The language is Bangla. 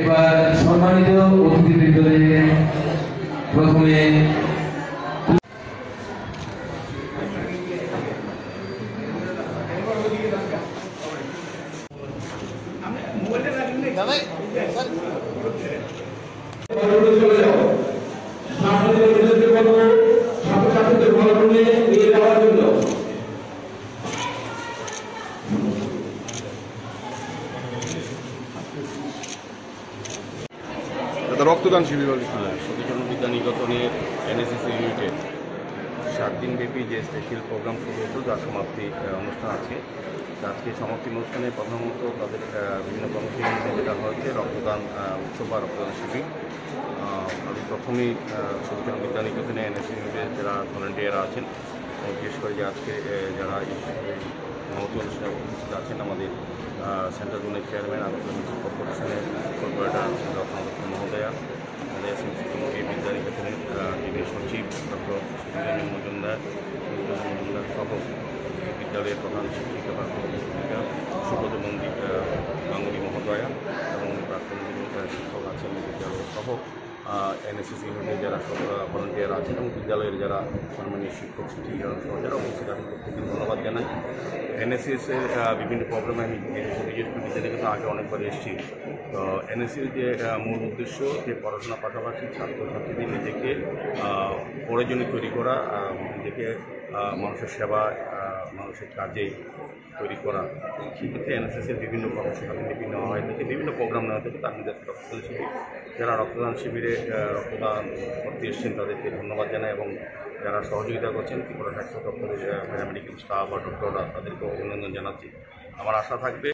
এবার সম্মানিত অতিথিবৃন্দদের প্রথমে রক্তদান শিবির সচেতন বিদ্যা নিকেতনের এনএসএস ইউনিটের 7 দিনব্যাপী যে স্পেশাল প্রোগ্রাম শুরু হতো যার সমাপ্তি অনুষ্ঠান আছে। আজকে সমাপ্তি অনুষ্ঠানে প্রধানত তাদের বিভিন্ন কর্মসূচি যেটা হয়েছে রক্তদান উৎসব বা রক্তদান শিবির। আমি প্রথমেই সচেতন বিদ্যা নিকেতনে এনএসএস ইউনিটের যারা ভলেন্টিয়ার আছেন বিশেষ করে যে আজকে যারা মহতি অনুষ্ঠানে উপস্থিত আছেন আমাদের সেন্ট্রাল জোনের চেয়ারম্যান আন্তর্জাতিক মিউনিসিপাল কর্পোরেশনের কর্পোরেটর ডক্টর মহোদয়া, আমাদের এসএমসি কমিটি বিদ্যা নিকেতনের যিনি সচিব ডক্টর মজুমদার সহ বিদ্যালয়ের প্রধান শিক্ষিকা বা শিক্ষিকা সুব্রত গাঙ্গুলি মহোদয়া এবং প্রাক্তন শিক্ষক আছেন বিদ্যালয় সহ এনএসএস ইউনিটের যারা ভলেন্টিয়ার আছেন এবং বিদ্যালয়ের যারা সম্মানীয় শিক্ষক শিক্ষিকা সহ যারা উপস্থিত আছেন প্রত্যেককে ধন্যবাদ জানাই। এনএসএসের বিভিন্ন প্রোগ্রামে আমি বিশেষ করে বিদ্যালয় কিন্তু আগে অনেকবার এসেছি। তো এনএসএস যে মূল উদ্দেশ্য যে পড়াশোনার পাশাপাশি ছাত্রছাত্রীদের নিজেকে প্রয়োজনে তৈরি করা, নিজেকে মানুষের সেবা মানুষের কাজে তৈরি করা, সেক্ষেত্রে এনএসএসের বিভিন্ন কর্মসূচি বিভিন্ন হয় থেকে বিভিন্ন প্রোগ্রাম নেওয়া থেকে তার মধ্যে রক্তদান শিবির। যারা রক্তদান শিবিরে রক্তদান করতে এসেছেন তাদেরকে ধন্যবাদ জানাই এবং যারা সহযোগিতা করছেন ত্রিপুরা স্বাস্থ্য দপ্তরের প্যারামেডিক্যাল স্টাফ বা ডক্টররা তাদেরকেও অভিনন্দন জানাচ্ছি। আমার আশা থাকবে